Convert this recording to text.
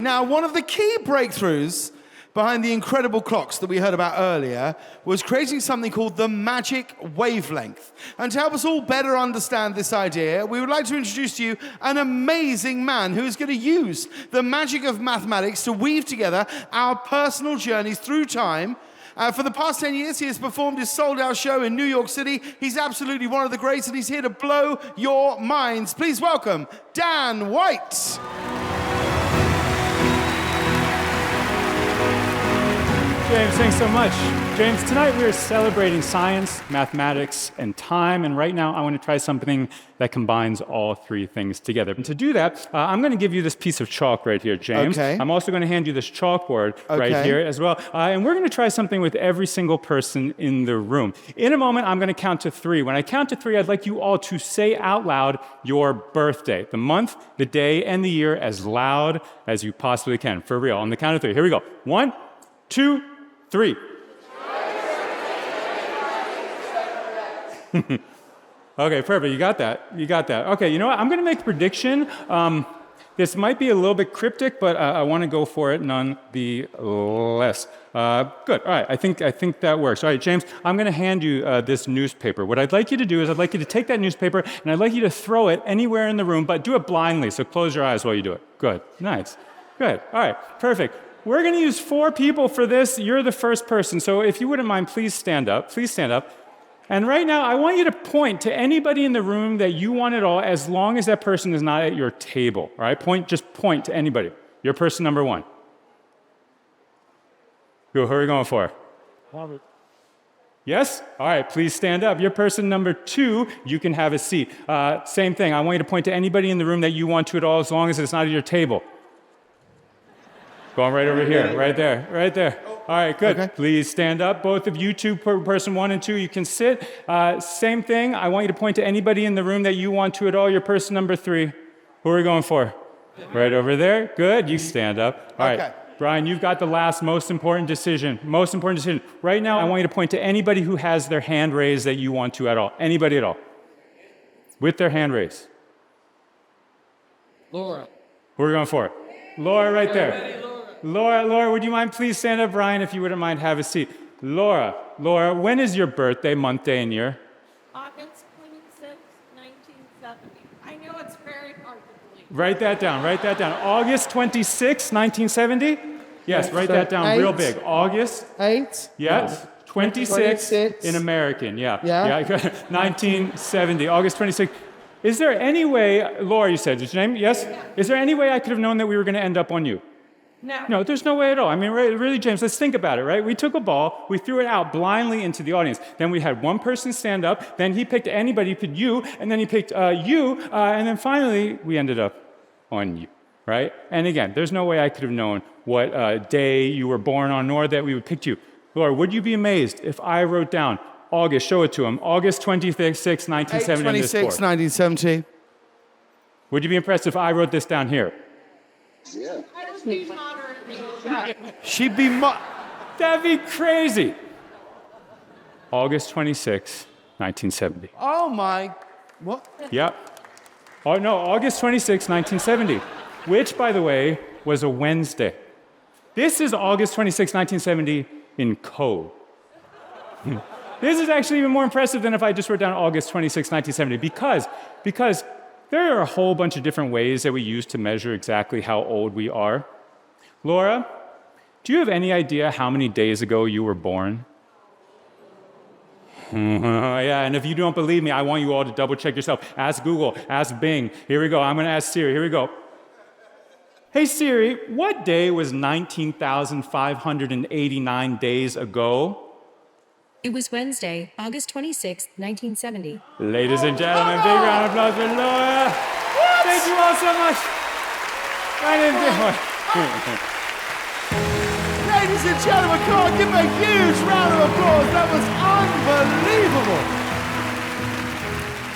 Now, one of the key breakthroughs behind the incredible clocks that we heard about earlier was creating something called the magic wavelength. And to help us all better understand this idea, we would like to introduce to you an amazing man who is going to use the magic of mathematics to weave together our personal journeys through time. For the past 10 years, he has performed his sold-out show in New York City. He's absolutely one of the greats, and he's here to blow your minds. Please welcome Dan White. James, thanks so much. James, tonight we are celebrating science, mathematics, and time, and right now I want to try something that combines all three things together. And to do that, I'm going to give you this piece of chalk right here, James. Okay. I'm also going to hand you this chalkboard right here as well, and we're going to try something with every single person in the room. In a moment, I'm going to count to three. When I count to three, I'd like you all to say out loud your birthday, the month, the day, and the year as loud as you possibly can, for real. On the count of three, here we go. 1, 2, 3. Okay, perfect. You got that. You got that. Okay, you know what? I'm going to make a prediction. This might be a little bit cryptic, but I want to go for it nonetheless. Good. All right. I think that works. All right, James, I'm going to hand you this newspaper. What I'd like you to do is I'd like you to take that newspaper and I'd like you to throw it anywhere in the room, but do it blindly. So close your eyes while you do it. Good. Nice. Good. All right. Perfect. We're going to use 4 people for this. You're the first person. So if you wouldn't mind, please stand up. Please stand up. And right now, I want you to point to anybody in the room that you want at all, as long as that person is not at your table. All right? Just point to anybody. You're person number 1. Who are we going for? Robert. Yes? All right, please stand up. You're person number 2. You can have a seat. Same thing. I want you to point to anybody in the room that you want to at all, as long as it's not at your table. Going right over here, right there, right there. All right, good. Okay. Please stand up. Both of you two, person 1 and 2, you can sit. Same thing. I want you to point to anybody in the room that you want to at all. You're person number 3. Who are we going for? Right over there. Good. You stand up. All right. Brian, you've got the last most important decision. Most important decision. Right now, I want you to point to anybody who has their hand raised that you want to at all. Anybody at all. With their hand raised. Laura. Who are we going for? Laura, right there. Laura, would you mind please stand up? Brian, if you wouldn't mind, have a seat. Laura, when is your birthday, month, day, and year? August 26, 1970. I know it's very hard to believe. Write that down. August 26, 1970? Yes, write that down real big. August? 8? Yes. 26 in American, yeah. 1970, August 26. Is there any way, Laura, you said, is your name? Yes? Yeah. Is there any way I could have known that we were going to end up on you? No, there's no way at all. I mean, really, James, let's think about it, right? We took a ball, we threw it out blindly into the audience. Then we had one person stand up, then he picked anybody, he picked you, and then he picked you, and then finally we ended up on you, right? And again, there's no way I could have known what day you were born on, nor that we would pick you. Laura, would you be amazed if I wrote down August, show it to him, August 26, 1970 on this board? 1970. Would you be impressed if I wrote this down here? Yeah. I was being moderate. She'd be That'd be crazy. August 26, 1970. Oh my, what? Yep. Oh no, August 26, 1970, which, by the way, was a Wednesday. This is August 26, 1970 in code. This is actually even more impressive than if I just wrote down August 26, 1970, because there are a whole bunch of different ways that we use to measure exactly how old we are. Laura, do you have any idea how many days ago you were born? Yeah, and if you don't believe me, I want you all to double check yourself. Ask Google, ask Bing. Here we go. I'm going to ask Siri. Here we go. Hey Siri, what day was 19,589 days ago? It was Wednesday, August 26, 1970. Ladies and gentlemen, big round of applause for Laura. Thank you all so much. My name's Ladies and gentlemen, come on, give a huge round of applause. That was unbelievable.